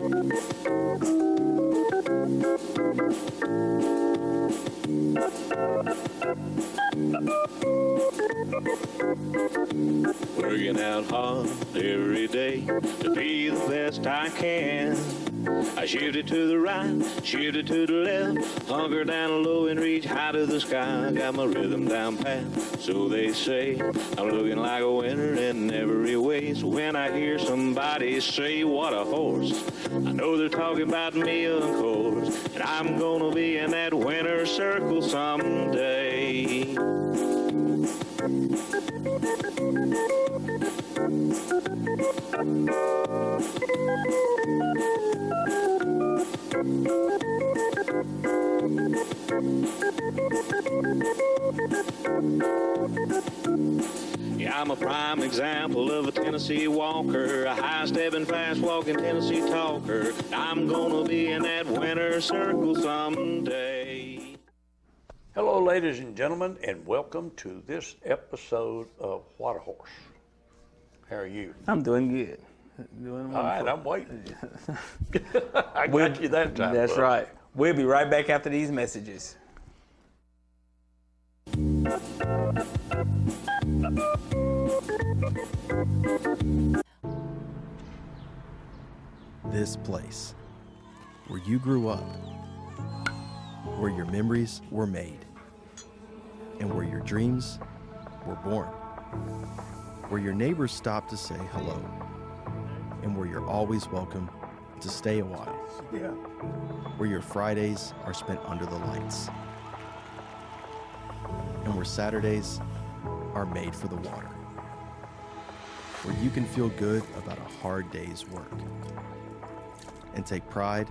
Working out hard every day to be the best I can. I shift it to the right, shift it to the left, hunker down low and reach high to the sky. I got my rhythm down pat, so they say. I'm looking like a winner in every way. So when I hear somebody say, what a horse, I know they're talking about me, of course. And I'm gonna be in that winner's circle someday. Yeah, I'm a prime example of a Tennessee walker, a high-stepping, fast-walking Tennessee talker. I'm gonna be in that winner's circle someday. Hello, ladies and gentlemen, and welcome to this episode of What a Horse. How are you? I'm doing good. Doing wonderful. All right, I'm waiting. I got you that time. That's right. We'll be right back after these messages. This place, where you grew up, where your memories were made, and where your dreams were born, where your neighbors stop to say hello, and where you're always welcome to stay a while, where your Fridays are spent under the lights, and where Saturdays are made for the water, where you can feel good about a hard day's work and take pride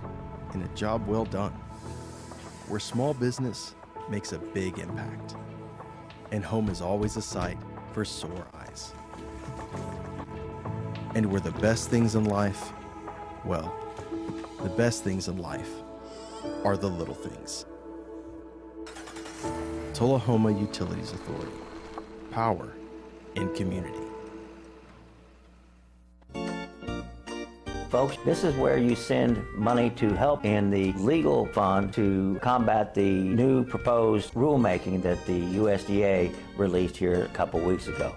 in a job well done, where small business makes a big impact, and home is always a sight for sore eyes. And where the best things in life, well, the best things in life are the little things. Tullahoma Utilities Authority, power in community. Folks, this is where you send money to help in the legal fund to combat the new proposed rulemaking that the USDA released here a couple weeks ago.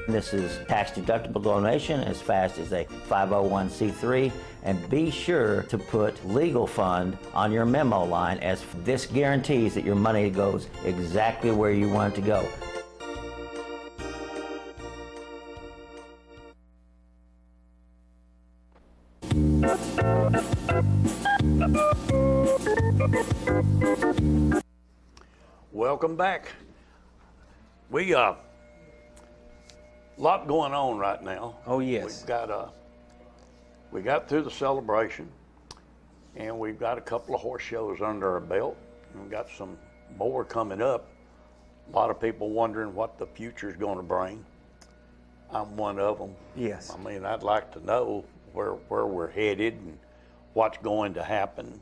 This is tax-deductible donation as fast as a 501c3, and be sure to put legal fund on your memo line, as this guarantees that your money goes exactly where you want it to go. Welcome back. We a lot going on right now. Oh, yes. We got through the celebration, and we've got a couple of horse shows under our belt, and we've got some more coming up. A lot of people wondering what the future's going to bring. I'm one of them. Yes. I mean, I'd like to know where we're headed and what's going to happen,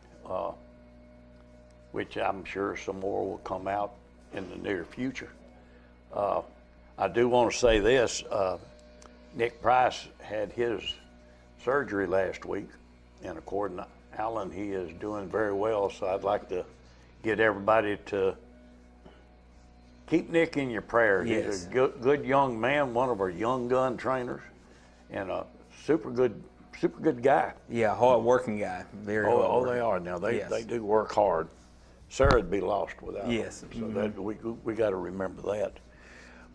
which I'm sure some more will come out in the near future. I do want to say this, Nick Price had his surgery last week, and according to Alan, he is doing very well, so I'd like to get everybody to keep Nick in your prayers. Yes. He's a good young man, one of our young gun trainers, and a super good guy. Yeah, hard-working guy. Very hard. They are now. They Yes. they do work hard. Sarah'd be lost without Yes. them. So that we got to remember that.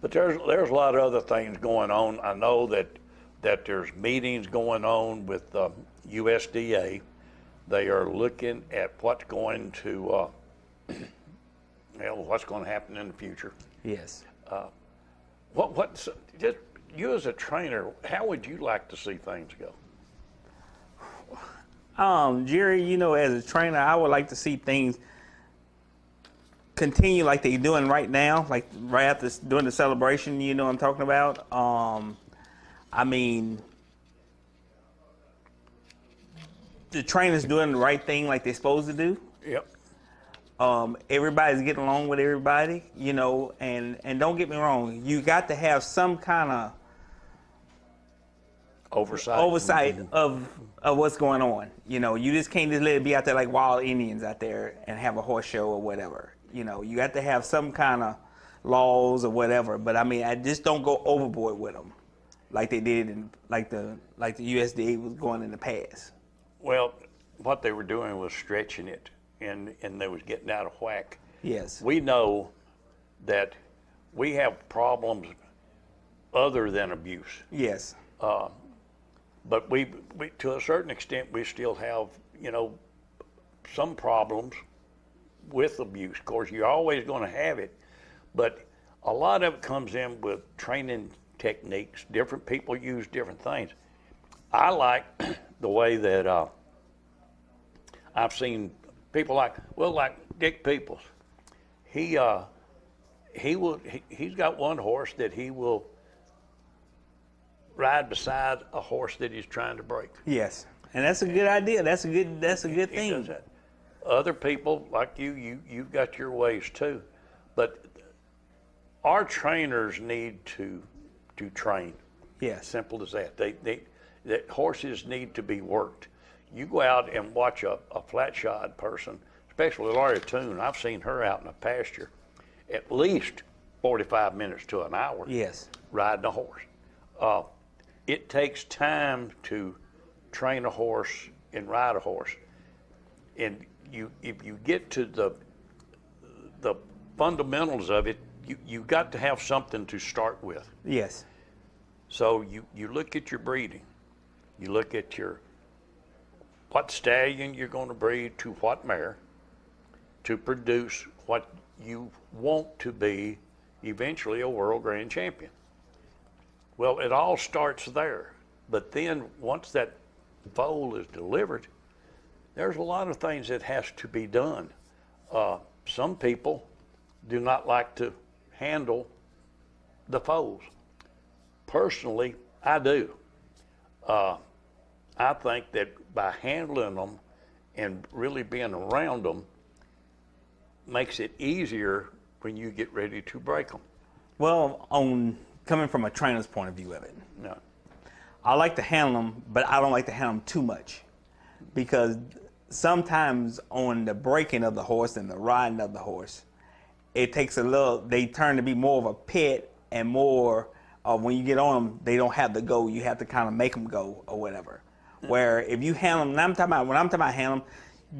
But there's a lot of other things going on. I know that there's meetings going on with USDA. They are looking at what's going to what's going to happen in the future. Yes. What's just you as a trainer? How would you like to see things go? Jerry, you know, as a trainer, I would like to see things continue like they're doing right now, like right after doing the celebration, you know what I'm talking about. I mean, the trainers doing the right thing like they're supposed to do. Yep. Everybody's getting along with everybody, you know, and don't get me wrong, you got to have some kind of Oversight. of what's going on. You know, you just can't just let it be out there like wild Indians out there and have a horse show or whatever. You know, you got to have some kind of laws or whatever. But I mean, I just don't go overboard with them, like they did in like the USDA was going in the past. Well, what they were doing was stretching it, and they was getting out of whack. Yes. We know that we have problems other than abuse. Yes. But we to a certain extent, we still have, some problems with abuse. Of course, you're always going to have it, but a lot of it comes in with training techniques. Different people use different things. I like the way that I've seen people like Dick Peoples. He's got one horse that he will ride beside a horse that he's trying to break. Yes, and that's a good idea. That's a good He thing. does that. Other people like you've got your ways too, but our trainers need to train. Yes. Simple as that. That horses need to be worked. You go out and watch a flat shod person, especially Laurie Toon. I've seen her out in a pasture at least 45 minutes to an hour. Yes. Riding a horse. It takes time to train a horse and ride a horse, and if you get to the fundamentals of it, you got to have something to start with. Yes. So you look at your breeding, you look at what stallion you're going to breed to what mare to produce what you want to be eventually a world grand champion. Well, it all starts there, but then once that foal is delivered, there's a lot of things that has to be done. Some people do not like to handle the foals. Personally, I do. I think that by handling them and really being around them makes it easier when you get ready to break them. Well, coming from a trainer's point of view of it, No. I like to handle them, but I don't like to handle them too much, because sometimes on the breaking of the horse and the riding of the horse, it takes they turn to be more of a pet, and more of when you get on them, they don't have to go. You have to kind of make them go or whatever. Where if you handle them, when I'm talking about handle them,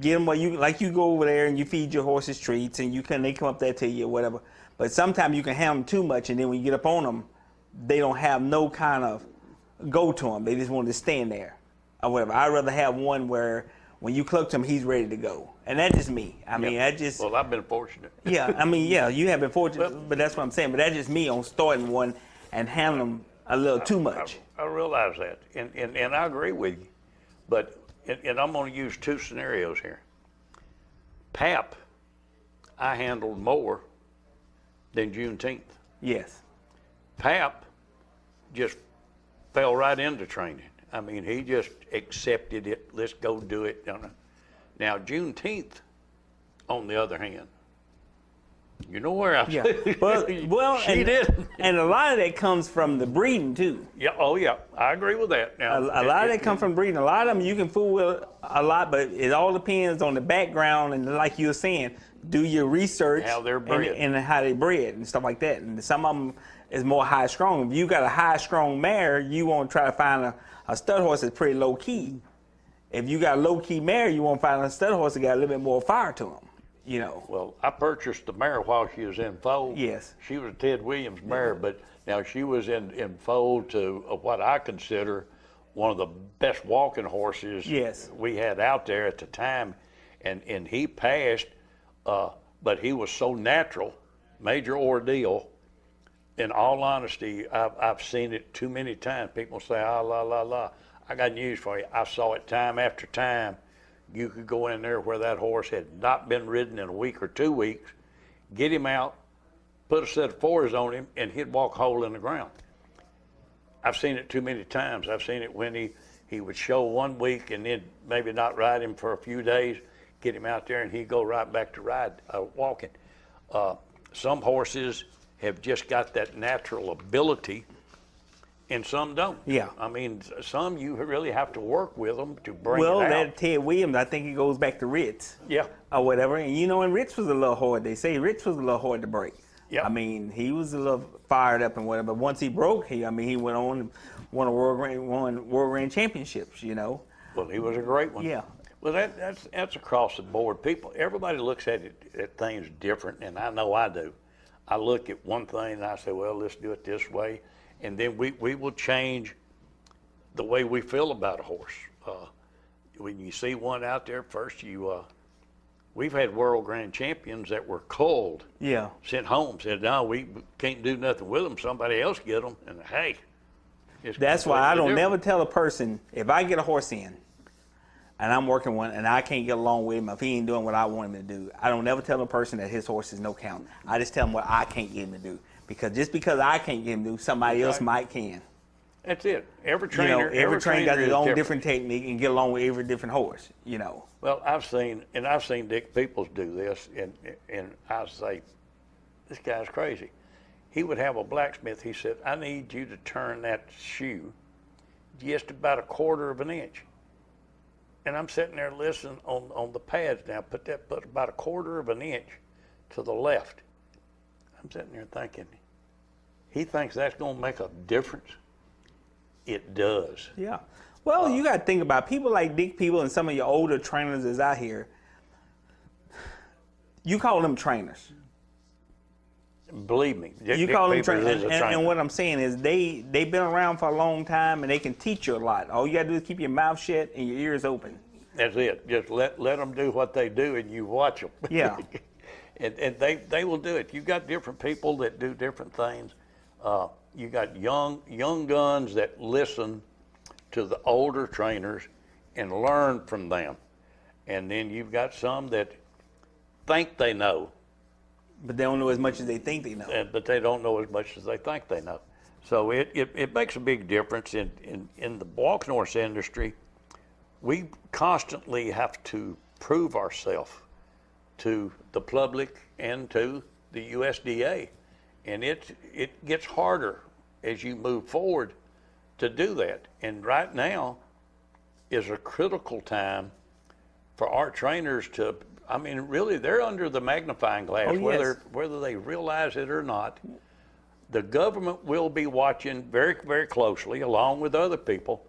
get them where you go over there and you feed your horses treats and they come up there to you or whatever. But sometimes you can handle them too much, and then when you get up on them, they don't have no kind of go to them. They just want to stand there or whatever. I'd rather have one where when you cluck to him, he's ready to go. And that's just me. I mean, Well, I've been fortunate. Yeah, I mean, yeah, you have been fortunate, but that's what I'm saying. But that's just me on starting one and handling them a little too much. I realize that, and I agree with you. But, and I'm going to use two scenarios here. Pap, I handled more than Juneteenth. Yes. Pap just fell right into training. I mean, he just accepted it. Let's go do it. Now, Juneteenth, on the other hand, you know where I Yeah. Well, she did. And a lot of that comes from the breeding too. Yeah. Oh, yeah. I agree with that. Now, A lot of that comes from breeding. A lot of them you can fool with a lot, but it all depends on the background and, like you were saying, do your research, how they're bred, and how they bred and stuff like that. And some of them is more high strong. If you got a high strong mare, you want to try to find a stud horse that's pretty low key. If you got a low key mare, you want to find a stud horse that got a little bit more fire to them. You know. Well, I purchased the mare while she was in foal. Yes. She was a Ted Williams mare, but now she was in foal to what I consider one of the best walking horses we had out there at the time, and he passed, but he was so natural, major ordeal. In all honesty, I've seen it too many times. People say, la. I got news for you. I saw it time after time. You could go in there where that horse had not been ridden in a week or 2 weeks, get him out, put a set of fours on him, and he'd walk a hole in the ground. I've seen it too many times. I've seen it when he would show 1 week and then maybe not ride him for a few days, get him out there, and he'd go right back to walking. Some horses have just got that natural ability, and some don't. Yeah. I mean, some you really have to work with them to bring Well, it out. that Ted Williams, I think he goes back to Ritz. Yeah. Or whatever. And and Ritz was a little hard. They say Ritz was a little hard to break. Yep. I mean, he was a little fired up and whatever. But once he broke, he went on and won World Grand Championships, Well, he was a great one. Yeah. Well, that's across the board. Everybody looks at things different, and I know I do. I look at one thing and I say, well, let's do it this way. And then we will change the way we feel about a horse. When you see one out there, first we've had world grand champions that were culled, Yeah. sent home, said, no, we can't do nothing with them. Somebody else get them. And hey, That's why I don't completely never different. tell a person, if I get a horse in and I'm working one and I can't get along with him, if he ain't doing what I want him to do, I don't never tell a person that his horse is no count. I just tell him what I can't get him to do. Because I can't get him to do, somebody else might can. That's it. Every trainer, every trainer got his is own different technique and get along with every different horse, Well, I've seen Dick Peoples do this, and I say, this guy's crazy. He would have a blacksmith. He said, I need you to turn that shoe just about a quarter of an inch. And I'm sitting there listening on the pads now. Put about a quarter of an inch to the left. I'm sitting there thinking, he thinks that's going to make a difference. It does. Yeah. Well, you got to think about people like Dick People and some of your older trainers that's out here. You call them trainers. Believe me. You Dick call them Peoples trainers. is a trainer. And what I'm saying is they've been around for a long time and they can teach you a lot. All you got to do is keep your mouth shut and your ears open. That's it. Just let them do what they do and you watch them. Yeah. and they will do it. You've got different people that do different things. You got young guns that listen to the older trainers and learn from them. And then you've got some that think they know, But they don't know as much as they think they know. but they don't know as much as they think they know. So it makes a big difference in the walking horse industry. We constantly have to prove ourselves to the public and to the USDA. And it gets harder as you move forward to do that. And right now is a critical time for our trainers to, I mean, really, they're under the magnifying glass, Oh, yes. whether they realize it or not. The government will be watching very, very closely, along with other people,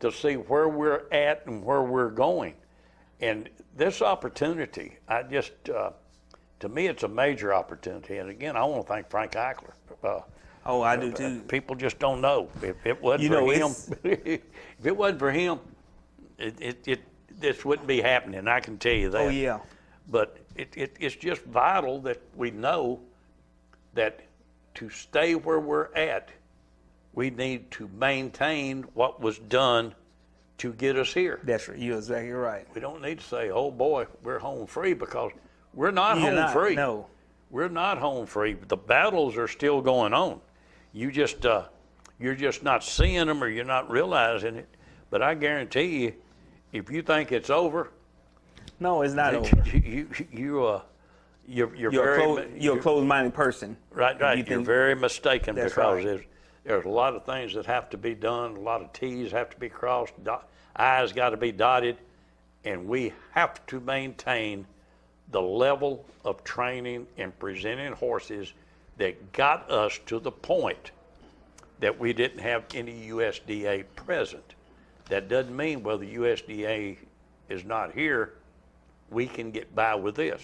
to see where we're at and where we're going. And this opportunity, to me, it's a major opportunity. And again, I want to thank Frank Eichler. Oh, I do too. People just don't know. If it wasn't for him, if it wasn't for him, this wouldn't be happening. I can tell you that. Oh, yeah. But it's just vital that we know that to stay where we're at, we need to maintain what was done to get us here. That's right. You're exactly right. We don't need to say, oh boy, we're home free, because we're not You're home not, free. no. We're not home free. The battles are still going on. You're just not seeing them, or you're not realizing it. But I guarantee you, if you think it's over, No, it's not over. You're a closed-minded person. Right. You're very mistaken, That's because right. there's a lot of things that have to be done. A lot of T's have to be crossed. I's got to be dotted, and we have to maintain the level of training and presenting horses that got us to the point that we didn't have any USDA present. That doesn't mean, well, the USDA is not here, we can get by with this.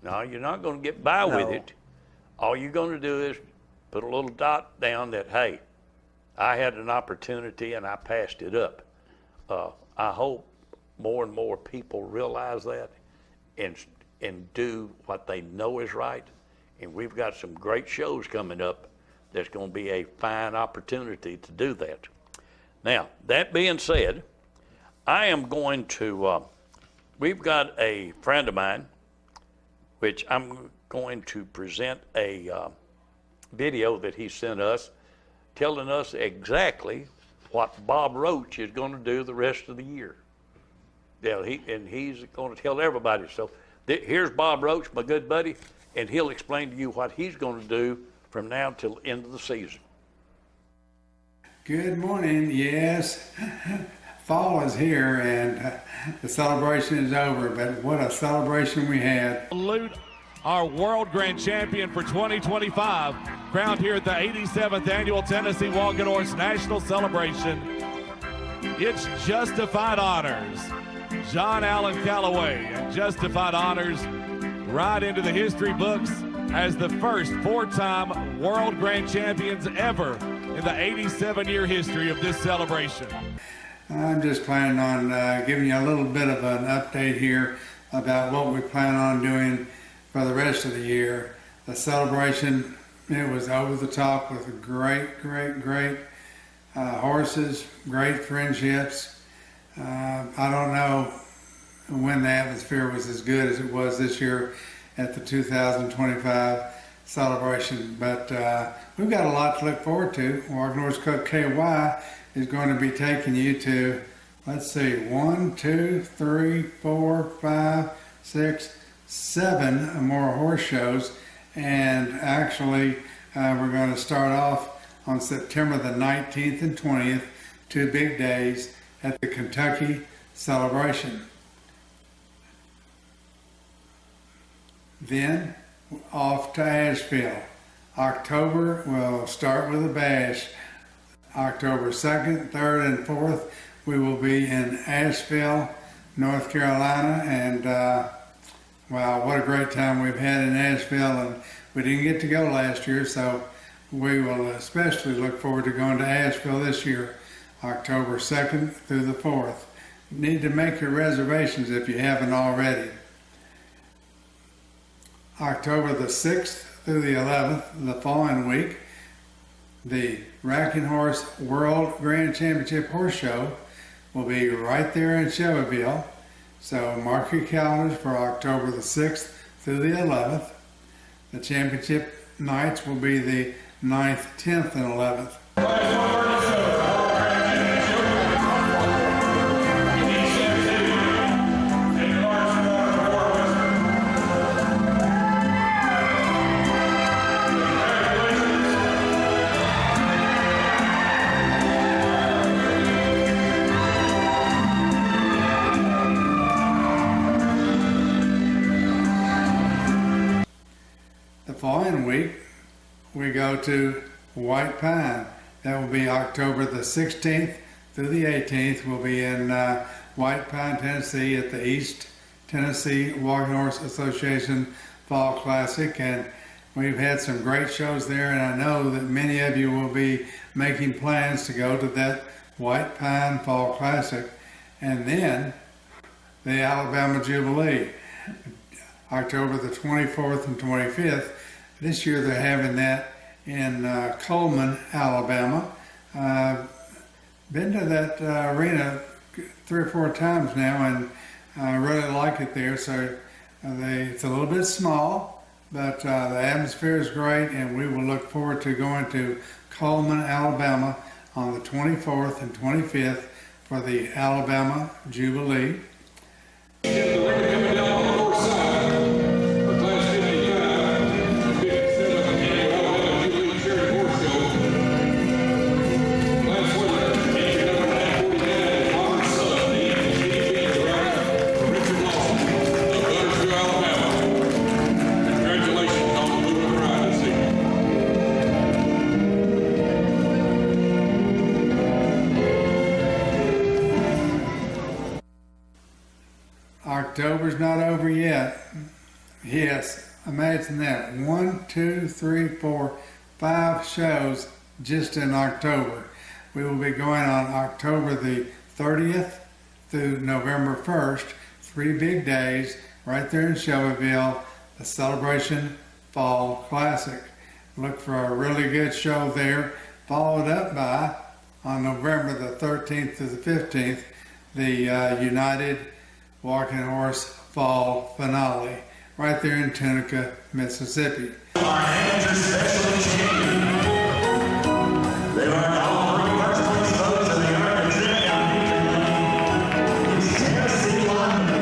No, you're not going to get by with No. it. All you're going to do is put a little dot down that, hey, I had an opportunity and I passed it up. I hope more and more people realize that and do what they know is right. And we've got some great shows coming up that's going to be a fine opportunity to do that. Now, that being said, I am going to, we've got a friend of mine, which I'm going to present a video that he sent us, telling us exactly what Bob Roach is going to do the rest of the year. Yeah, he's going to tell everybody. So here's Bob Roach, my good buddy, and he'll explain to you what he's going to do from now till the end of the season. Good morning. Yes, fall is here and the celebration is over, but what a celebration we had. Salute our World Grand Champion for 2025, crowned here at the 87th Annual Tennessee Walking Horse National Celebration. It's Justified Honors, John Allen Calloway, and Justified Honors right into the history books as the first four-time World Grand Champions ever in the 87-year history of this celebration. I'm just planning on giving you a little bit of an update here about what we plan on doing for the rest of the year. The celebration, it was over the top with great horses, great friendships. I don't know when the atmosphere was as good as it was this year at the 2025 celebration, but we've got a lot to look forward to. Walking Horse Club KY is going to be taking you to, let's see, 1, 2, 3, 4, 5, 6, 7 more horse shows, and actually we're going to start off on September the 19th and 20th, 2 big days at the Kentucky celebration. Then off to Asheville. October will start with a bash. October 2nd, 3rd, and 4th we will be in Asheville, North Carolina, and wow, what a great time we've had in Asheville, and we didn't get to go last year, so we will especially look forward to going to Asheville this year, October 2nd through the 4th. You need to make your reservations if you haven't already. October the 6th through the 11th, the following week, the Racking Horse World Grand Championship Horse Show will be right there in Shelbyville. So mark your calendars for October the 6th through the 11th. The championship nights will be the 9th, 10th, and 11th. The following week, we go to White Pine. That will be October the 16th through the 18th. We'll be in White Pine, Tennessee at the East Tennessee Walking Horse Association Fall Classic, and we've had some great shows there, and I know that many of you will be making plans to go to that White Pine Fall Classic. And then the Alabama Jubilee, October the 24th and 25th. This year they're having that in Coleman, Alabama. Been to that arena 3 or 4 times now, and I really like it there. So it's a little bit small, but the atmosphere is great, and we will look forward to going to Coleman, Alabama on the 24th and 25th for the Alabama Jubilee. October's not over yet. Yes, imagine that. 1, 2, 3, 4, 5 shows just in October. We will be going on October the 30th through November 1st. 3 big days right there in Shelbyville, the Celebration Fall Classic. Look for a really good show there, followed up by, on November the 13th to the 15th, the United Walking Horse Fall Finale, right there in Tunica, Mississippi. Our hands are specially shaken. They are all personally exposed to the art of drinking. It's Tennessee London.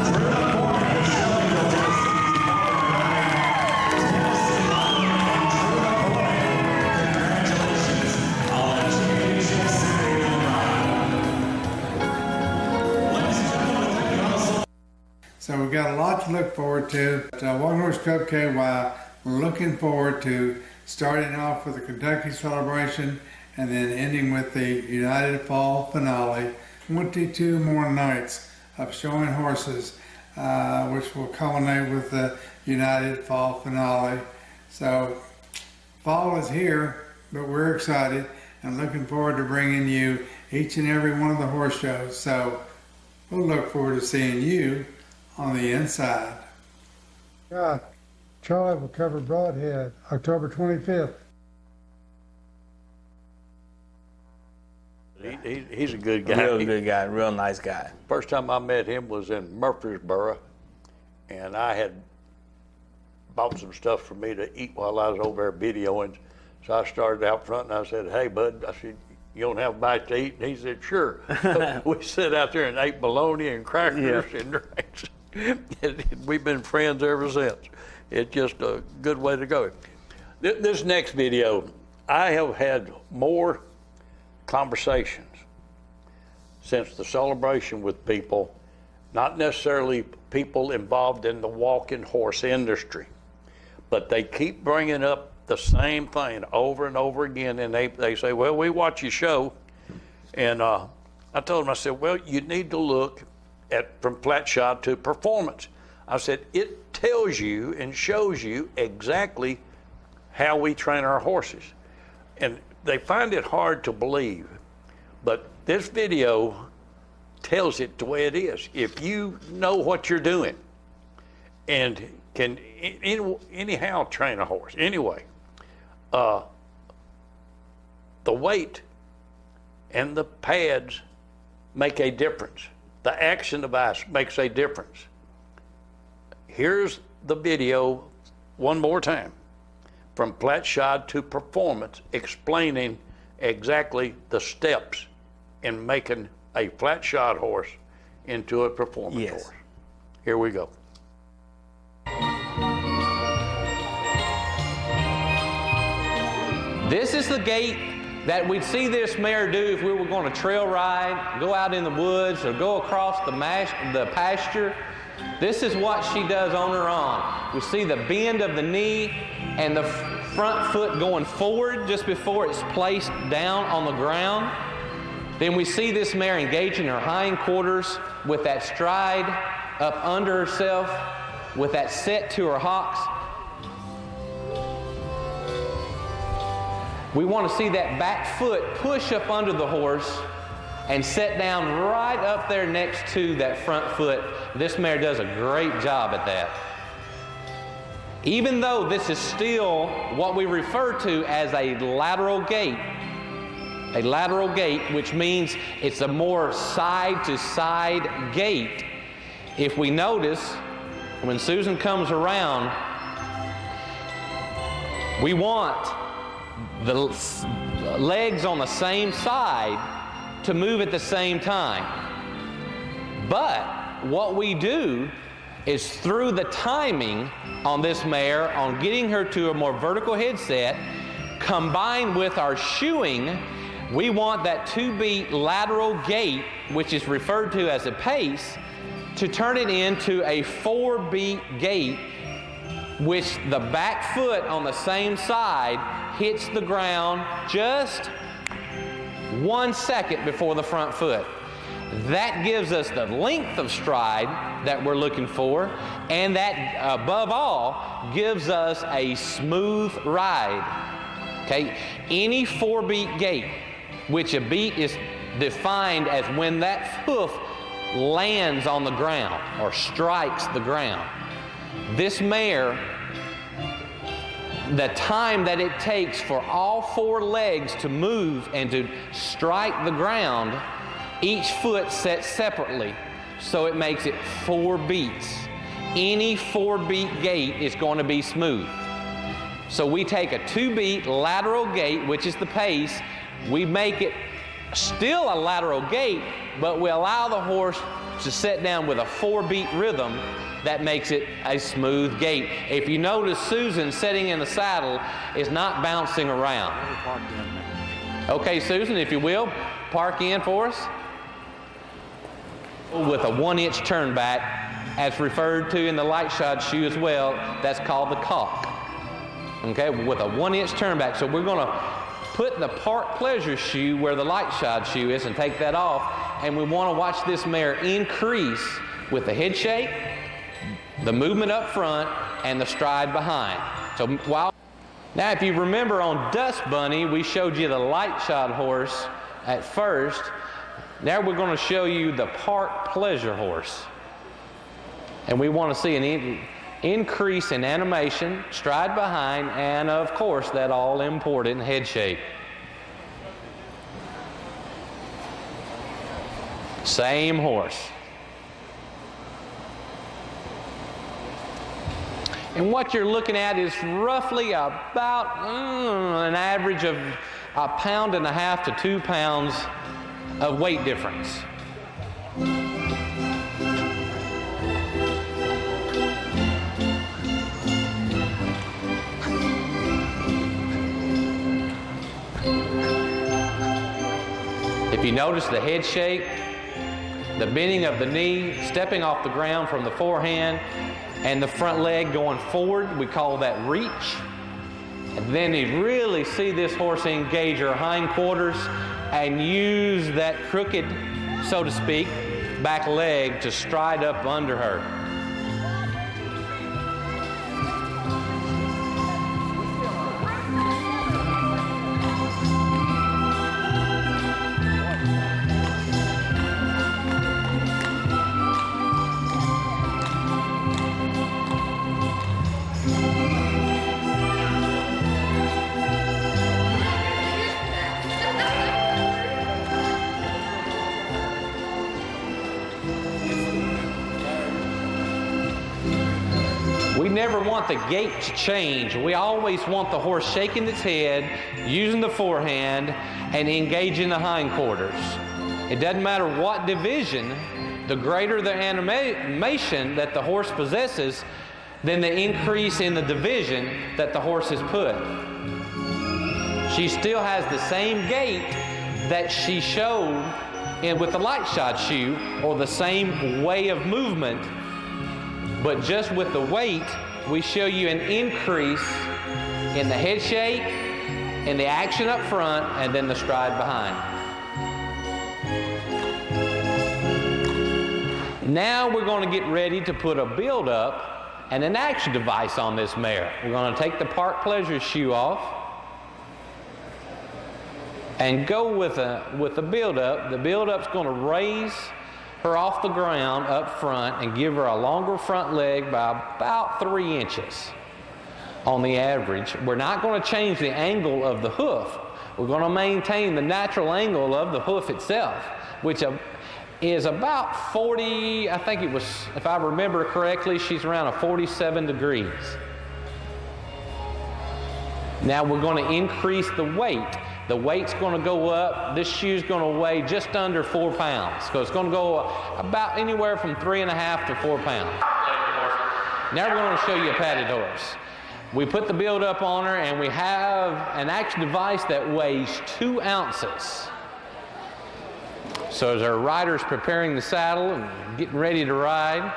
Through the port of Shelbyville, Tennessee. Tennessee London. Through the port. Congratulations, all the champions. So we've got a lot to look forward to. Walking Horse Club KY, we're looking forward to starting off with the Kentucky celebration and then ending with the United Fall finale. 22 more nights of showing horses, which will culminate with the United Fall finale. So fall is here, but we're excited and looking forward to bringing you each and every one of the horse shows. So we'll look forward to seeing you on the inside. Charlie will cover Broadhead, October 25th. He's a good guy. Real good guy, real nice guy. First time I met him was in Murfreesboro, and I had bought some stuff for me to eat while I was over there videoing. So I started out front and I said, "Hey, bud," I said, "you don't have a bite to eat?" And he said, "Sure." We sat out there and ate bologna and crackers and drinks. We've been friends ever since. It's just a good way to go. This next video, I have had more conversations since the celebration with people, not necessarily people involved in the walking horse industry, but they keep bringing up the same thing over and over again, and they say, "Well, we watch your show," and I told them, I said, "Well, you need to look at from flat shod to performance." I said, it tells you and shows you exactly how we train our horses. And they find it hard to believe, but this video tells it the way it is. If you know what you're doing and can anyhow train a horse, anyway, the weight and the pads make a difference. The action device makes a difference. Here's the video one more time, from flat shod to performance, explaining exactly the steps in making a flat shod horse into a performance horse. Here we go. This is the gait that we'd see this mare do if we were going to trail ride, go out in the woods, or go across the pasture. This is what she does on her own. We see the bend of the knee and the front foot going forward just before it's placed down on the ground. Then we see this mare engaging her hindquarters with that stride up under herself, with that set to her hocks. We want to see that back foot push up under the horse and set down right up there next to that front foot. This mare does a great job at that. Even though this is still what we refer to as a lateral gait, which means it's a more side-to-side gait. If we notice, when Susan comes around, we want the legs on the same side to move at the same time. But what we do is, through the timing on this mare, on getting her to a more vertical head set, combined with our shoeing, we want that 2-beat lateral gait, which is referred to as a pace, to turn it into a 4-beat gait, which the back foot on the same side hits the ground just 1 second before the front foot. That gives us the length of stride that we're looking for, and that, above all, gives us a smooth ride. Okay? Any 4-beat gait, which a beat is defined as when that hoof lands on the ground or strikes the ground. This mare, the time that it takes for all 4 legs to move and to strike the ground, each foot set separately, so it makes it 4 beats. Any 4-beat gait is going to be smooth. So we take a 2-beat lateral gait, which is the pace, we make it still a lateral gait, but we allow the horse to set down with a 4-beat rhythm that makes it a smooth gait. If you notice, Susan sitting in the saddle is not bouncing around. Okay, Susan, if you will, park in for us. With a 1-inch turn back as referred to in the light shod shoe as well. That's called the caulk. Okay, with a 1-inch turnback. So we're going to put the Park Pleasure shoe where the light shod shoe is and take that off. And we want to watch this mare increase with the head shake, the movement up front, and the stride behind. So now if you remember on Dust Bunny, we showed you the light shod horse at first. Now we're going to show you the Park Pleasure horse. And we want to see an increase in animation, stride behind, and of course that all important head shape. Same horse. And what you're looking at is roughly about an average of 1.5 pounds to 2 pounds of weight difference. If you notice the head shake, the bending of the knee, stepping off the ground from the forehand, and the front leg going forward, we call that reach. And then you really see this horse engage her hindquarters and use that crooked, so to speak, back leg to stride up under her. We never want the gait to change. We always want the horse shaking its head, using the forehand, and engaging the hindquarters. It doesn't matter what division, the greater the animation that the horse possesses, then the increase in the division that the horse has put. She still has the same gait that she showed with the light shod shoe, or the same way of movement, but just with the weight, we show you an increase in the head shake, in the action up front, and then the stride behind. Now we're going to get ready to put a build-up and an action device on this mare. We're going to take the Park Pleasure shoe off and go with the build-up. The build-up's going to raise her off the ground up front and give her a longer front leg by about 3 inches on the average. We're not going to change the angle of the hoof. We're going to maintain the natural angle of the hoof itself, which is about 40, I think it was, if I remember correctly, she's around 47 degrees. Now we're going to increase the weight. The weight's going to go up. This shoe's going to weigh just under 4 pounds. So it's going to go about anywhere from 3.5 to 4 pounds. Now we're going to show you a padded horse. We put the build up on her, and we have an action device that weighs 2 ounces. So as our rider's preparing the saddle and getting ready to ride,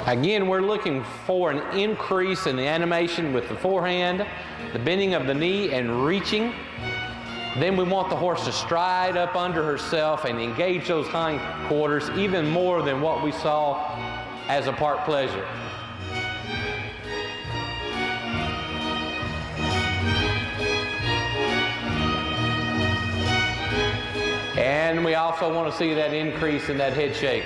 again, we're looking for an increase in the animation with the forehand, the bending of the knee, and reaching. Then we want the horse to stride up under herself and engage those hindquarters even more than what we saw as a Park Pleasure. And we also want to see that increase in that head shake.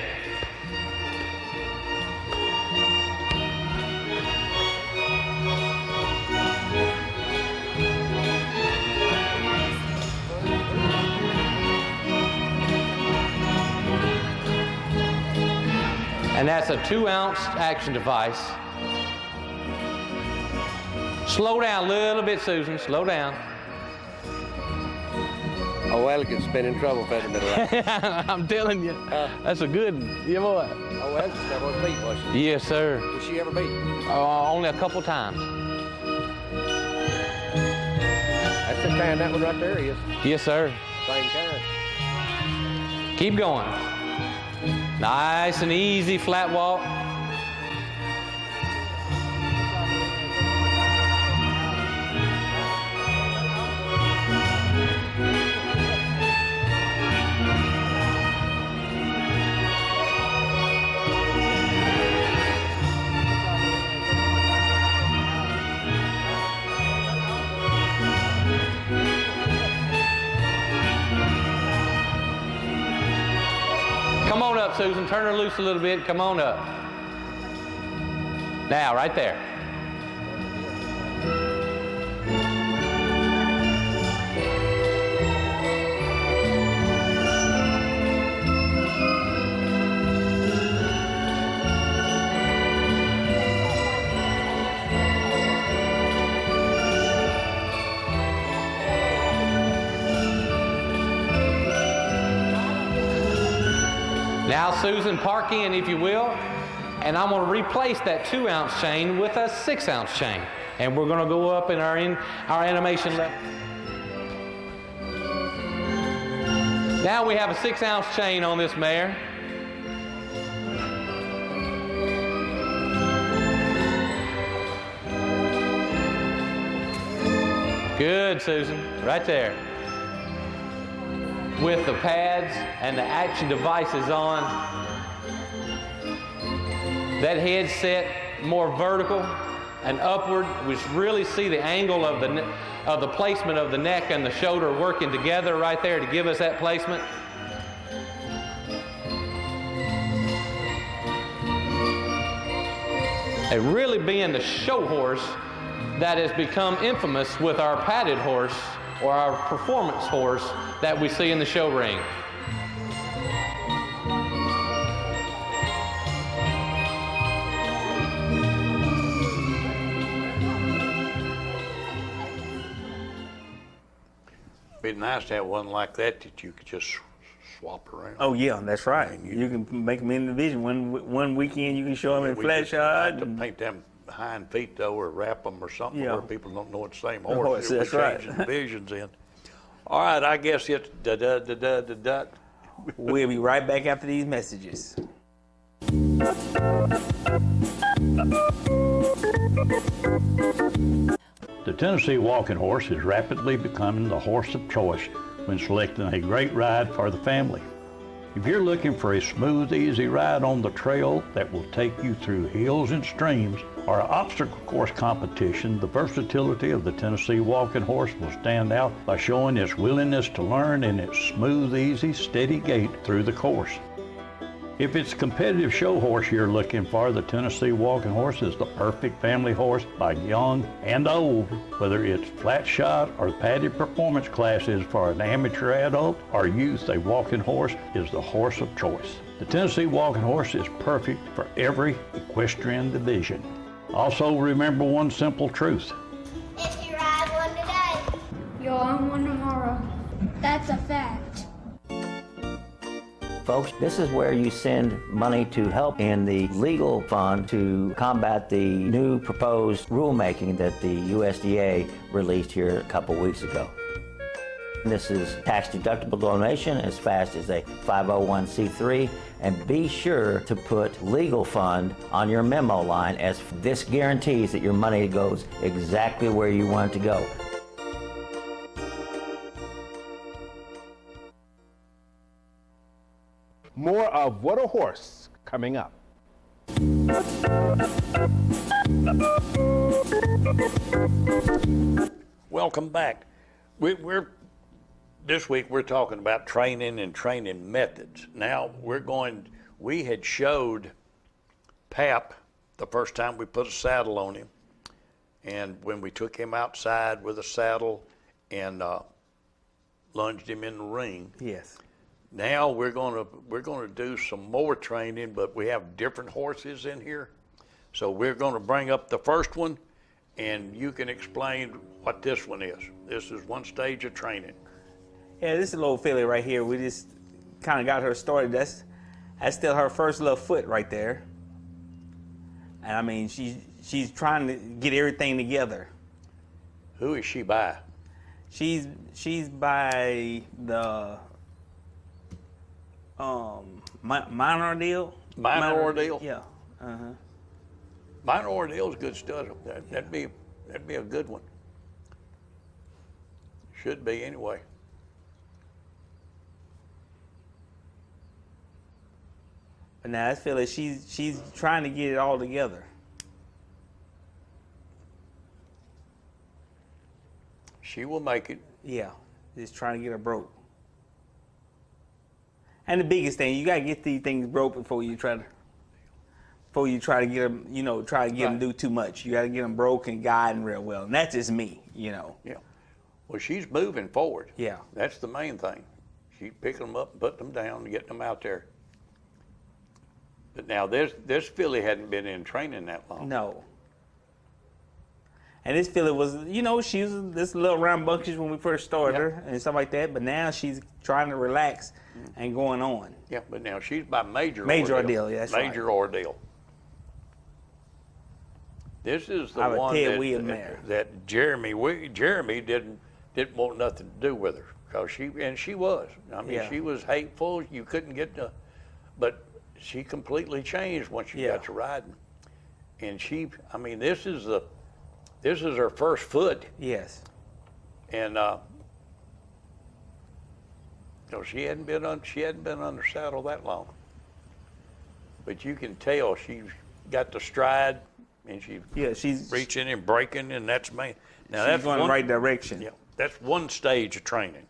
And that's a 2-ounce action device. Slow down a little bit, Susan. Slow down. Oh, well, it could spin in trouble if I had a middle. I'm telling you, that's a good one. Yeah, boy. Oh, well, that was beat, was she? Yes, sir. Was she ever beat? Only a couple times. That's the kind, that one right there is. Yes, sir. Same kind. Keep going. Nice and easy flat walk. Come on up, Susan. Turn her loose a little bit. Come on up. Now, right there. Now, Susan, park in, if you will, and I'm going to replace that 2-ounce chain with a 6-ounce chain. And we're going to go up in our animation level. Now we have a 6-ounce chain on this mare. Good, Susan, right there. With the pads and the action devices on. That head set more vertical and upward. We really see the angle of the placement of the neck and the shoulder working together right there to give us that placement. And really being the show horse that has become infamous with our padded horse or our performance horse that we see in the show ring. It'd be nice to have one like that you could just swap around. Oh yeah, that's right. I mean, you can make them in the division. One weekend you can show them in flat shot. To paint them hind feet though, or wrap them or something where people don't know it's the same horse. Horse, that's right. Changing divisions in. All right, I guess it's da-da-da-da-da-da. We'll be right back after these messages. The Tennessee Walking Horse is rapidly becoming the horse of choice when selecting a great ride for the family. If you're looking for a smooth, easy ride on the trail that will take you through hills and streams or an obstacle course competition, the versatility of the Tennessee Walking Horse will stand out by showing its willingness to learn and its smooth, easy, steady gait through the course. If it's a competitive show horse you're looking for, the Tennessee Walking Horse is the perfect family horse by young and old. Whether it's flat shot or padded performance classes for an amateur adult or youth, a walking horse is the horse of choice. The Tennessee Walking Horse is perfect for every equestrian division. Also remember one simple truth. If you ride one today, you'll own one tomorrow. That's a fact. Folks, this is where you send money to help in the legal fund to combat the new proposed rulemaking that the USDA released here a couple weeks ago. This is tax-deductible donation as fast as a 501c3, and be sure to put legal fund on your memo line, as this guarantees that your money goes exactly where you want it to go. More of What a Horse coming up. Welcome back. This week we're talking about training and training methods. Now we had showed Pap the first time we put a saddle on him, and when we took him outside with a saddle and lunged him in the ring. Yes. Now we're gonna do some more training, but we have different horses in here. So we're gonna bring up the first one, and you can explain what this one is. This is one stage of training. Yeah, this is a little filly right here. We just kind of got her started. That's still her first little foot right there. And I mean, she's trying to get everything together. Who is she by? She's by the Minor Ordeal. Minor Ordeal? Yeah. Uh-huh. Minor Ordeal's good stuff. That'd be a good one. Should be anyway. But now I feel like she's trying to get it all together. She will make it. Yeah, just trying to get her broke. And the biggest thing, you gotta get these things broke before you try to get them, try to get them to do too much. You gotta get them broke and guiding real well. And that's just me, Yeah. Well, she's moving forward. Yeah. That's the main thing. She's picking them up and putting them down and getting them out there. But now this filly hadn't been in training that long. No. And this filly was, she was this little rambunctious when we first started her and stuff like that. But now she's trying to relax and going on. Yeah, but now she's by Major Ordeal. Yeah, that's Major Ordeal. This is the one that Jeremy didn't want nothing to do with her, because she was. I mean, she was hateful. You couldn't get to, but she completely changed once you got to riding. And this is her first foot. Yes. And she hadn't been under saddle that long. But you can tell she's got the stride, and she's reaching and breaking, and that's me. Now she's going in the right direction. Yeah, that's one stage of training.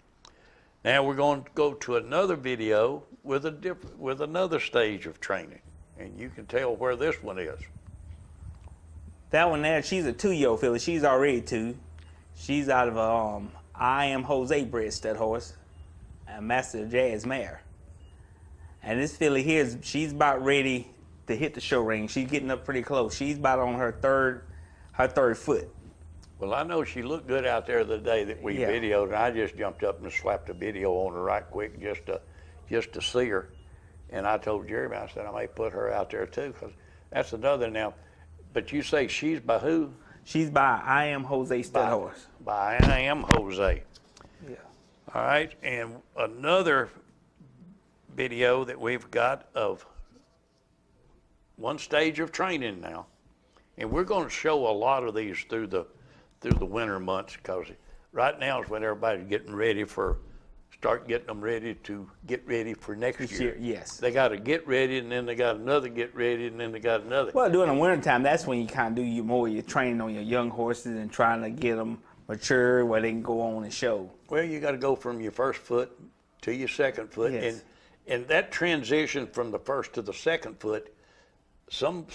Now we're going to go to another video with another stage of training, and you can tell where this one is. That one there, she's a 2-year-old filly. She's already 2. She's out of a I Am Jose bred stud horse, a Master Jazz mare. And this filly here, she's about ready to hit the show ring. She's getting up pretty close. She's about on her third foot. Well, I know she looked good out there the day that we videoed, and I just jumped up and slapped a video on her right quick just to see her. And I told Jeremy, I said, I may put her out there too, because that's another now. But you say she's by who? She's by I Am Jose stud horse. By I Am Jose. Yeah. All right, and another video that we've got of one stage of training now, and we're going to show a lot of these through the winter months, because right now is when everybody's getting ready to get ready for next year. Yes. They got to get ready, and then they got another get ready, and then they got another. Well, during the winter time, that's when you kind of do your training on your young horses and trying to get them mature where they can go on and show. Well, you got to go from your first foot to your second foot, yes. and that transition from the first to the second foot, some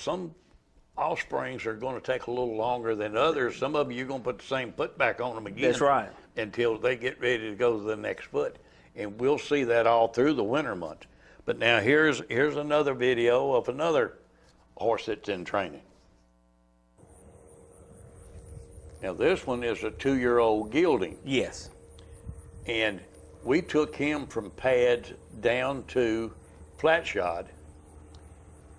offsprings are going to take a little longer than others. Some of them you're going to put the same foot back on them again. That's right. Until they get ready to go to the next foot. And we'll see that all through the winter months. But now here's another video of another horse that's in training. Now this one is a 2-year-old gelding. Yes. And we took him from pads down to flat shod.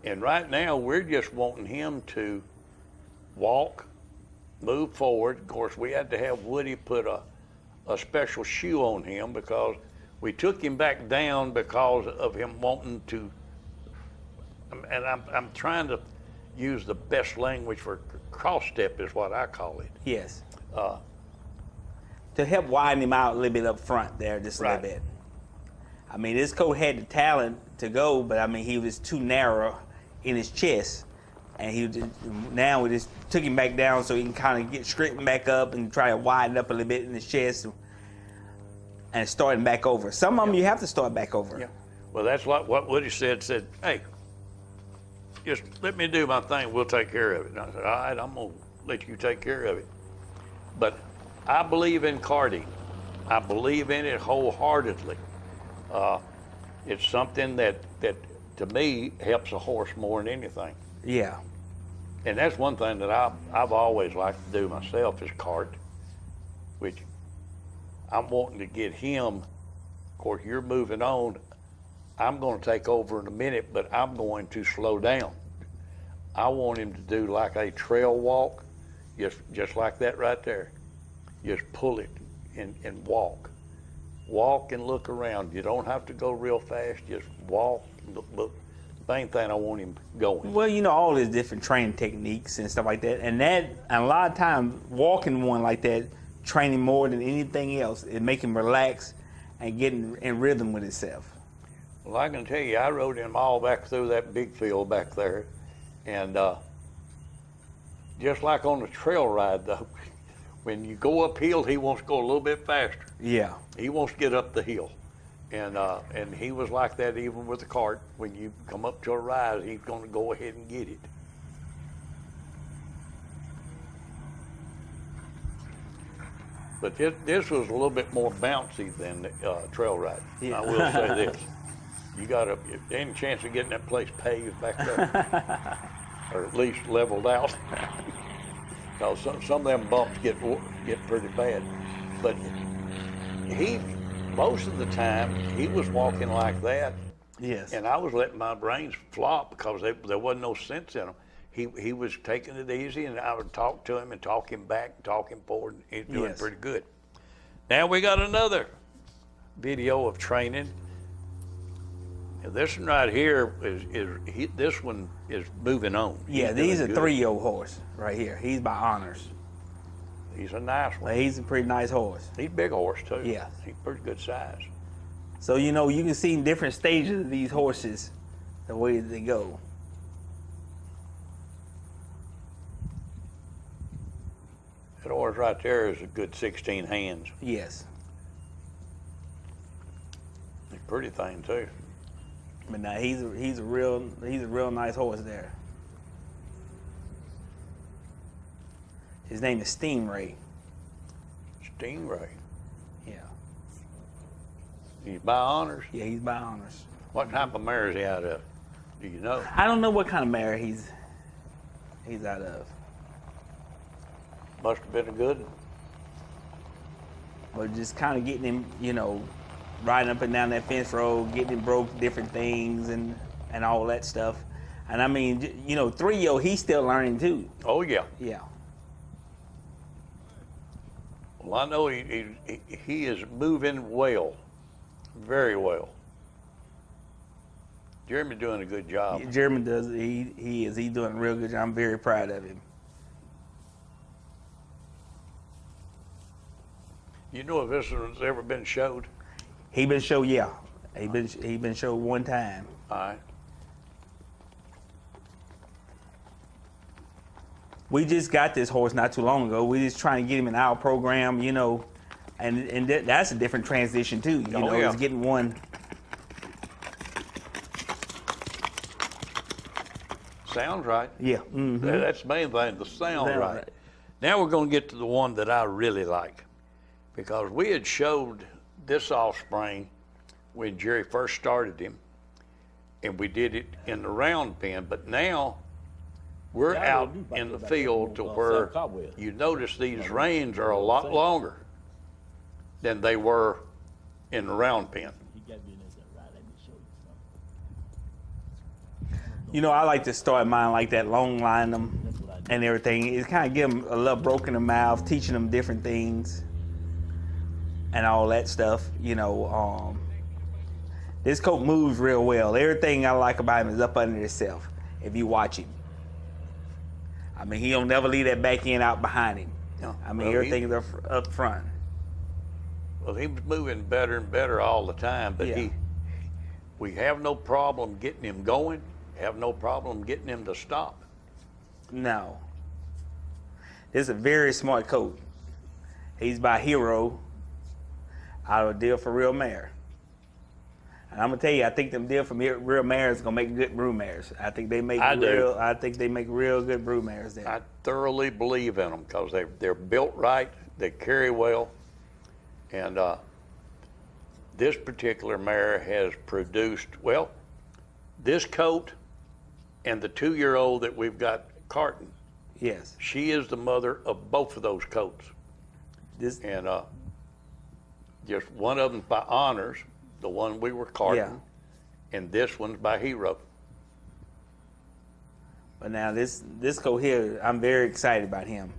And right now we're just wanting him to walk, move forward. Of course, we had to have Woody put a special shoe on him, because we took him back down because of him wanting to, and I'm trying to use the best language for cross step is what I call it. Yes. To help widen him out a little bit up front there, just a little bit. I mean, this coat had the talent to go, but I mean, he was too narrow in his chest. And now we just took him back down so he can kind of get straightened back up and try to widen up a little bit in his chest and starting back over. Some of them you have to start back over. Yeah. Well, that's like what Woody said, hey, just let me do my thing, we'll take care of it. And I said, all right, I'm going to let you take care of it. But I believe in karting. I believe in it wholeheartedly. It's something that to me helps a horse more than anything. Yeah. And that's one thing that I've always liked to do myself, is cart, which I'm wanting to get him. Of course, you're moving on. I'm going to take over in a minute, but I'm going to slow down. I want him to do like a trail walk, just like that right there. Just pull it and walk. walk and look around. You don't have to go real fast. Just walk. Look. The main thing I want him going. Well, you know, all these different training techniques and stuff like that, and a lot of times walking one like that, training more than anything else, it make him relax and getting in rhythm with himself. Well, I can tell you, I rode him all back through that big field back there, and just like on the trail ride, though, when you go uphill, he wants to go a little bit faster. Yeah. He wants to get up the hill. And he was like that even with the cart. When you come up to a rise, he's going to go ahead and get it. But this was a little bit more bouncy than trail ride. Yeah. I will say this. You got any chance of getting that place paved back there? Or at least leveled out? Because some of them bumps get pretty bad. But most of the time, he was walking like that. Yes. And I was letting my brains flop because there wasn't no sense in them. He was taking it easy, and I would talk to him and talk him back and talk him forward. And he's doing pretty good. Now we got another video of training. And this one right here this one is moving on. Yeah, he's a 3-year-old horse right here. He's by honors. He's a nice one. Well, he's a pretty nice horse. He's a big horse, too. Yeah. He's pretty good size. So, you know, you can see in different stages of these horses, the way they go. That horse right there is a good 16 hands. Yes. He's a pretty thing, too. But now he's a real nice horse there. His name is Stingray. Stingray? Yeah. He's by honors? Yeah, he's by honors. What type of mare is he out of? Do you know? I don't know what kind of mare he's out of. Must have been a good one. But just kind of getting him, you know, riding up and down that fence road, getting him broke different things and all that stuff. And I mean, you know, 3-year-old, he's still learning too. Oh, yeah. Yeah. Well, I know he is moving well, very well. Jeremy's doing a good job. Jeremy does. He is. He's doing a real good job. I'm very proud of him. You know if this one's ever been showed? He been showed, yeah. He been showed one time. All right. We just got this horse not too long ago. We just trying to get him in our program, you know, and that's a different transition too. You know, it's getting one. Sounds right. Yeah. Mm-hmm. That's the main thing, the sound right. Now we're going to get to the one that I really like, because we had showed this offspring when Jerry first started him, and we did it in the round pen, but now we're out in the field to where you notice these reins are a lot longer than they were in the round pen. You know, I like to start mine like that, long line them and everything. It kind of give them a little broken in the mouth, teaching them different things and all that stuff. You know, this coat moves real well. Everything I like about him is up under himself if you watch him. I mean, he don't never leave that back end out behind him. No. I mean, everything's up front. Well, he was moving better and better all the time, but we have no problem getting him going, have no problem getting him to stop. No. This is a very smart coat. He's by Hero out of Deal for Real Mare. And I'm gonna tell you, I think them Deal for Real Mares gonna make good brood mares. I think they make real good brood mares there. I thoroughly believe in them because they're built right, they carry well, and this particular mare has produced, well, this coat and the 2-year-old that we've got carting. Yes. She is the mother of both of those coats. And just one of them's by honors, the one we were carting, and this one's by Hero. But now this coat here, I'm very excited about him.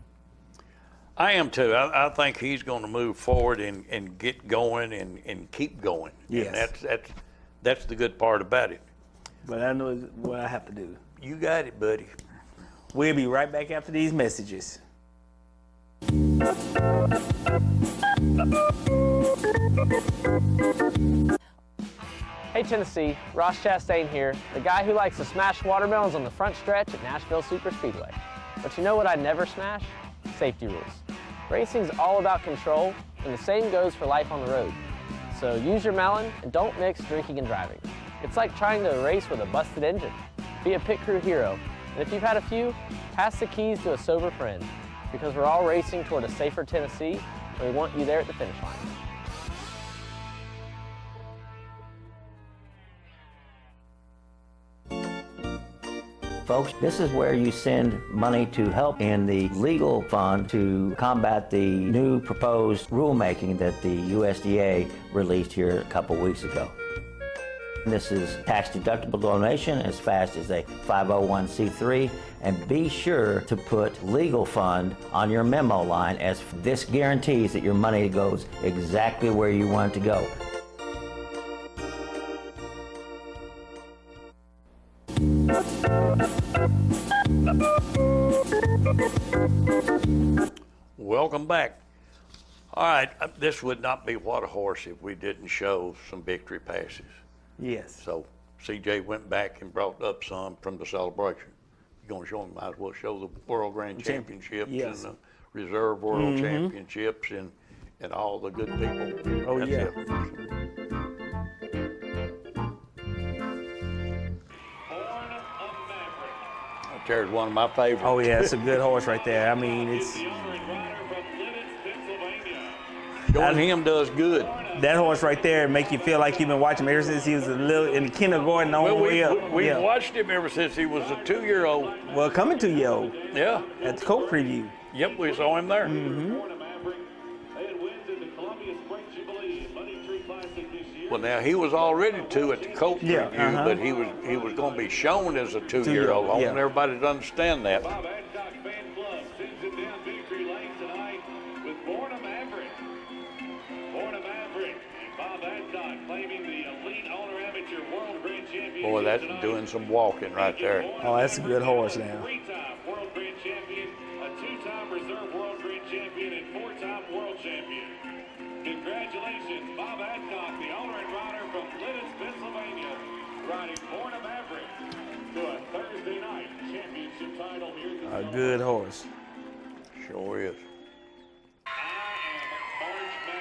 I am too. I think he's going to move forward and get going and keep going. Yes. And that's the good part about it. But I know what I have to do. You got it, buddy. We'll be right back after these messages. Hey Tennessee, Ross Chastain here, the guy who likes to smash watermelons on the front stretch at Nashville Superspeedway. But you know what I never smash? Safety rules. Racing's all about control, and the same goes for life on the road. So use your melon and don't mix drinking and driving. It's like trying to race with a busted engine. Be a pit crew hero, and if you've had a few, pass the keys to a sober friend, because we're all racing toward a safer Tennessee, and we want you there at the finish line. Folks, this is where you send money to help in the legal fund to combat the new proposed rulemaking that the USDA released here a couple weeks ago. This is tax-deductible donation as fast as a 501c3, and be sure to put legal fund on your memo line, as this guarantees that your money goes exactly where you want it to go. Welcome back. All right, this would not be What a Horse if we didn't show some victory passes. Yes. So CJ went back and brought up some from the celebration. You're going to show them, might as well show the World Grand Championships Yes. and the Reserve World Championships and all the good people. Oh, That's yeah. it. There's one of my favorites. Oh, yeah, it's a good horse right there. I mean, it's... Showing him does good. That horse right there make you feel like you've been watching him ever since he was a little in kindergarten on the way up. We've watched him ever since he was a 2-year-old. Well, coming 2-year-old. Yeah. At the Coke preview. Yep, we saw him there. Well, now he was already 2 at the Coke preview, but he was going to be shown as a 2-year-old. I want everybody to understand that. Boy, that's doing some walking right there. Oh, that's a good horse now. Three-time World Grand Champion, a 2-time Reserve World Grand Champion, and 4-time World Champion. Congratulations, Bob Adcock, the owner and rider from Lidditz, Pennsylvania, riding Born a Maverick to a Thursday night championship title here at the A good horse. Sure is.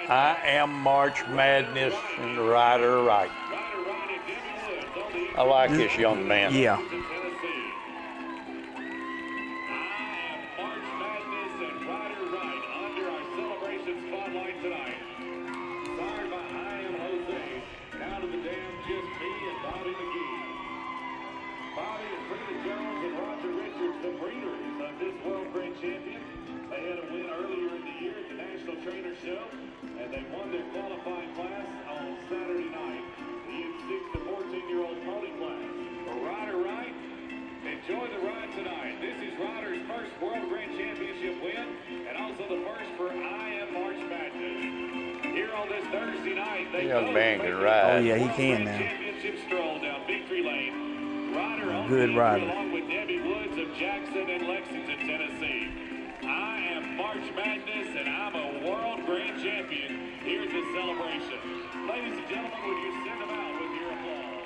I am March Madness and the rider right. I like this young man. Yeah. And they won their qualifying class on Saturday night. The youth 6 to 14-year-old pony class. For Ryder Wright, enjoy the ride tonight. This is Ryder's first World Grand Championship win, and also the first for I Am March Madness. Here on this Thursday night, they young man can ride. Oh yeah, he can now. championship stroll down Victory Lane. Ryder Good rider. along with Debbie Woods of Jackson and Lexington, Tennessee. I am March Madness, and I'm a World Grand Champion. Here's the celebration. Ladies and gentlemen, would you send them out with your applause?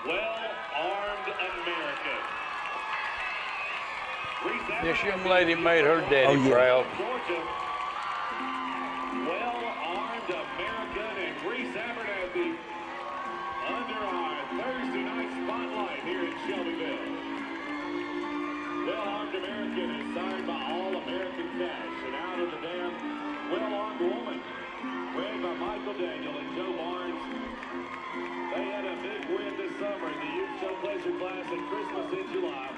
Well-armed American. This young lady made her daddy proud. Georgia. Well-armed American and Reese Abernathy under our Thursday night spotlight here in Shelbyville. Well-armed American is signed by All-American Cash, and out of the dam, Well-Armed Woman, read by Michael Daniel and Joe Barnes. They had a big win this summer in the Youth Show Pleasure class at Christmas in July.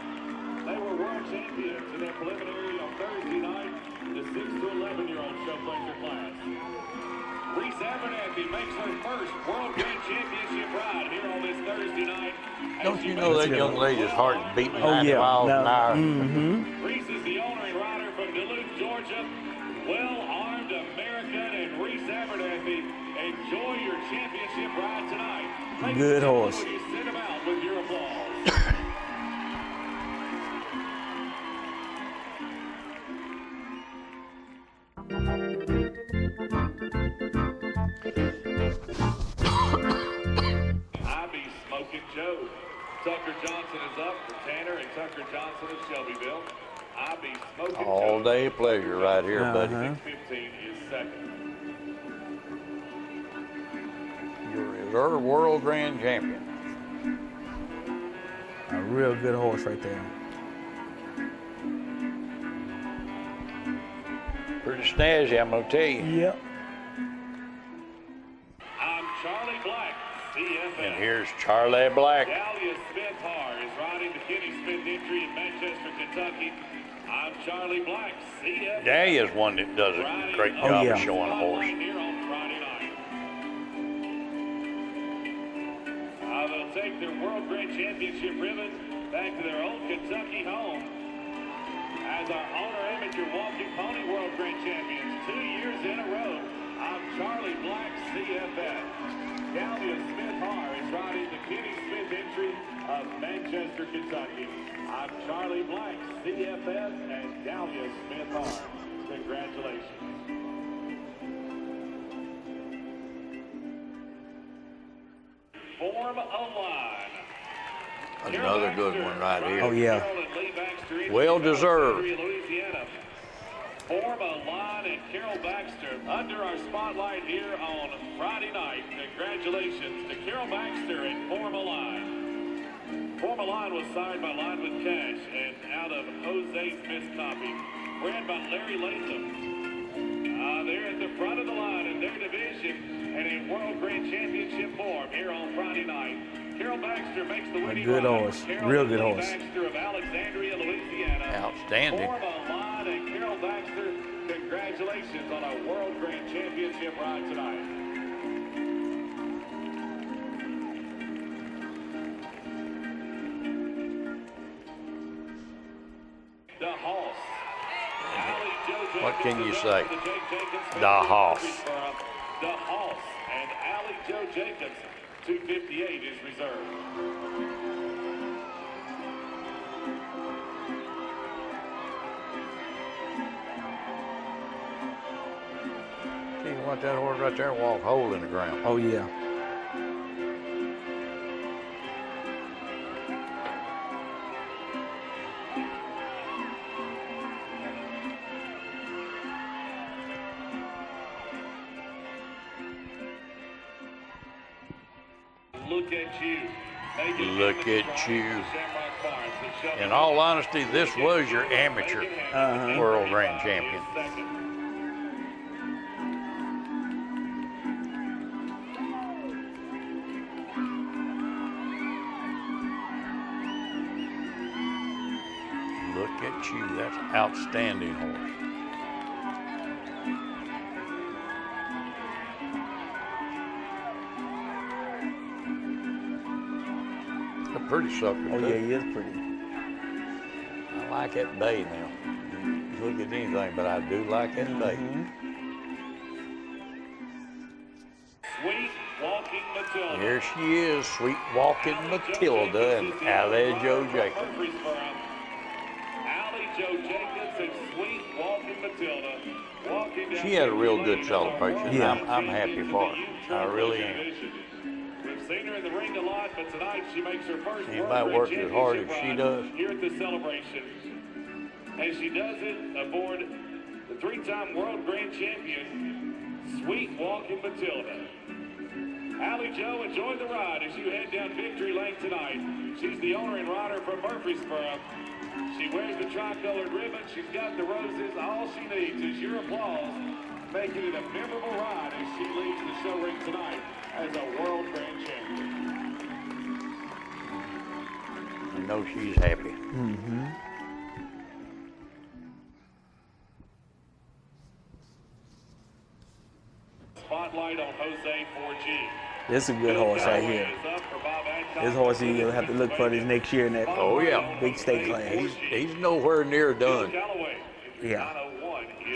They were world champions in their preliminary on Thursday night, the 6 to 11-year-old Show Pleasure class. Reese Abernathy makes her first World Grand Championship ride here on this Thursday night. Don't you know that young lady's heart is beating Oh, 90 yeah. miles an hour? Mm-hmm. Reese is the owner and rider from Duluth, Georgia. Well-armed American and Reese Abernathy, enjoy your championship ride tonight. Good horse. You send them out with your applause. I be Smoking Joe. Tucker Johnson is up for Tanner and Tucker Johnson of Shelbyville. I be Smoking All Joe. day pleasure right here, buddy. 15 is second. Your reserve world grand champion. A real good horse right there. Pretty snazzy, I'm gonna tell you. Yep. I'm Charlie Black, CFL. And here's Charlie Black. Dahlia Smith-Har is riding the Kenny Smith entry in Manchester, Kentucky. I'm Charlie Black, CFL. Dahlia's one that does a great job of showing a horse. Here on Friday night. They'll take their World Grand Championship ribbon back to their old Kentucky home as our owner amateur walking pony World Grand Champions 2 years in a row. I'm Charlie Black, CFL. Dahlia Smith-Har is riding the Kenny Smith entry of Manchester, Kentucky. I'm Charlie Black, CFS, and Dahlia Smith-Har. Congratulations. Form a line. Another good one right here. Oh, yeah. Well deserved. Form a line and Carol Baxter under our spotlight here on Friday night. Congratulations to Carol Baxter and Form a Line. Form a Line was signed by Lineman Cash and out of Jose's Missed Copy. Ran by Larry Latham. They're at the front of the line in their division and in World Grand Championship form here on Friday night. Carol Baxter makes the winning good ride. horse. Carol Real good horse. Baxter of Alexandria, Louisiana. Outstanding. Form a Line and Carol Baxter, congratulations on a World Grand Championship ride tonight. The Hoss. What can you say? The Hoss. The Hoss and Allie Joe Jacobs. 258 is reserved. See, you want that horse right there and walk a hole in the ground. Oh, yeah. Look at you. Look at you. In all honesty, this was your amateur world grand champion. Look at you. That's outstanding horse. A pretty sucker. Oh, too. yeah, he is pretty. I like that bay now. Look at anything, but I do like that bay. Sweet Walking Matilda. Here she is, Sweet Walking Matilda and Allie Joe Jacobs. Allie Joe Jacobs and Sweet Walking Matilda. Walking down She had a real good celebration. Yeah. I'm happy for her. I really am. We've seen her in the ring a lot, but tonight she makes her first Anybody works as hard as she does. here at the celebration. And she does it aboard the three-time World Grand Champion, Sweet Walking Matilda. Allie Joe, enjoy the ride as you head down victory lane tonight. She's the owner and rider from Murfreesboro. She wears the tricolored ribbon. She's got the roses. All she needs is your applause, making it a memorable ride as she leaves the show ring tonight as a World Grand Champion. I know she's happy. spotlight on Jose 4G. This is a good horse right here. This horse you'll have to look for this next year in that big state class. He's nowhere near done. Yeah.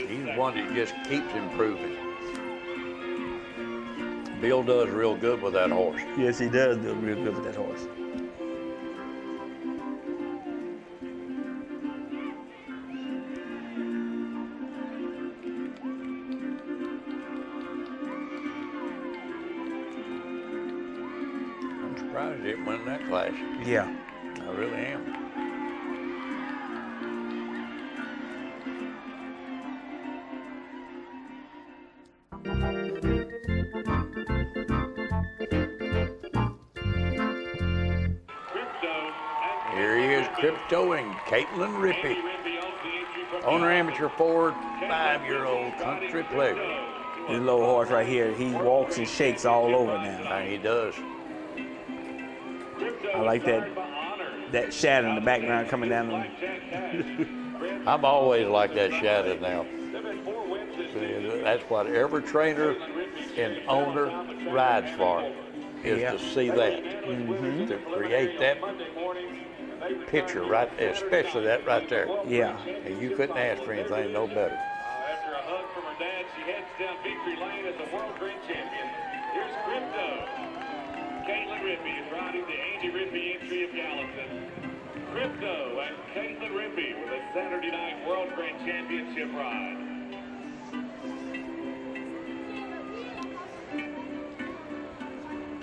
He's one that just keeps improving. Bill does real good with that horse. Yes, he does do real good with that horse. I'm surprised he didn't win that class. Yeah. I really am. Here he is, Crypto and Caitlin Rippey. Owner amateur forward, 5-year-old country pleasure. This little horse right here, he walks and shakes all over now. He does. I like that shadow in the background coming down on I've always liked that shadow now. That's what every trainer and owner rides for, is to see that, to create that picture, right, especially that right there. Yeah. And you couldn't ask for anything no better. After a hug from her dad, she heads down victory lane as a world grand champion. Here's Crypto. Caitlin Rippey is riding the Andy Rippey entry of Gallatin. Crypto and Caitlin Rippey with a Saturday night World Grand Championship ride.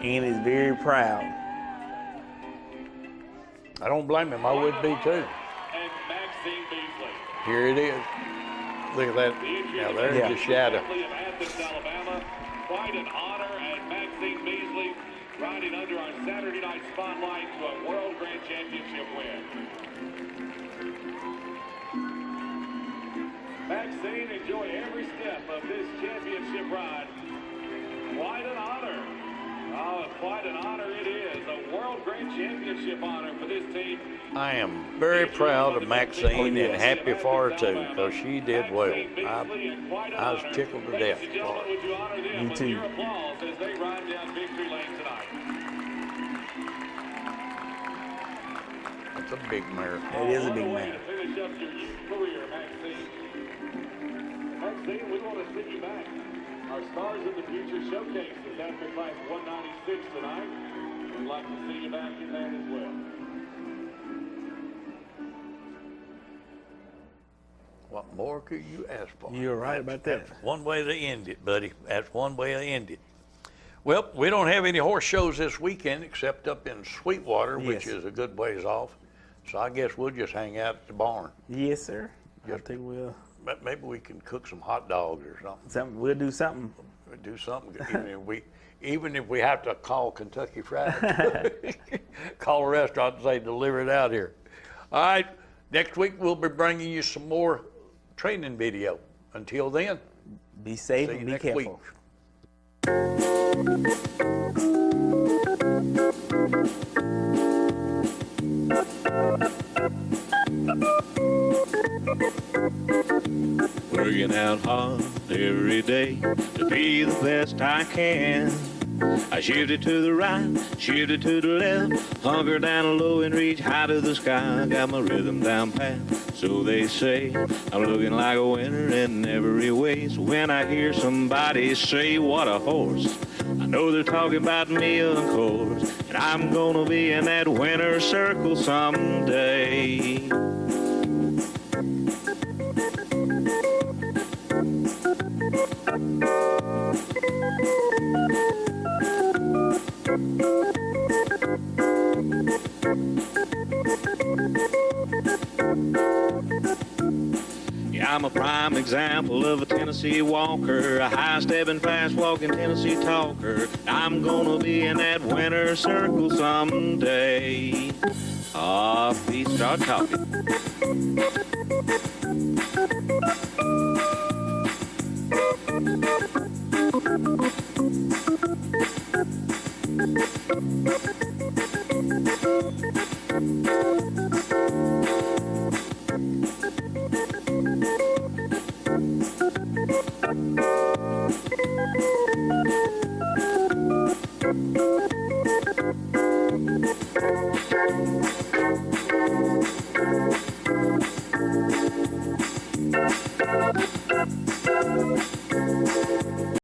and is very proud. I don't blame him. I would be too. Here it is. Look at that. Now there's the shadow. Quite an honor, and Maxine Beasley riding under our Saturday night spotlight to a World Grand Championship win. Maxine, enjoy every step of this championship ride. Quite an honor. Oh, quite an honor it is. A World Grand Championship honor for this team. I am very proud of Maxine and happy for her too, because she did well. I was tickled to death for her. Me too. Applause as they ride down victory lane tonight. That's a big mare. That is a big mare. Finish up your youth career, Maxine. Maxine, we want to see you back. Our Stars of the Future showcase is after class 196 tonight. We'd like to see you back in that as well. What more could you ask for? You're right about that. That's one way to end it, buddy. That's one way to end it. Well, we don't have any horse shows this weekend except up in Sweetwater, which is a good ways off. So I guess we'll just hang out at the barn. Yes, sir. I think we'll. But maybe we can cook some hot dogs or something. We'll do something. We'll do something. Even if we have to call Kentucky Friday, call a restaurant and say deliver it out here. All right. Next week we'll be bringing you some more training video. Until then, be safe and be careful. Working out hard every day to be the best I can. I shifted to the right, shifted to the left, hunker down low and reach high to the sky. Got my rhythm down pat, so they say. I'm looking like a winner in every way. So when I hear somebody say, what a horse, I know they're talking about me, of course. And I'm gonna be in that winner's circle someday. Yeah, I'm a prime example of a Tennessee walker, a high-stepping, fast-walking Tennessee talker. I'm gonna be in that winner's circle someday. Please start talking. Tennessee.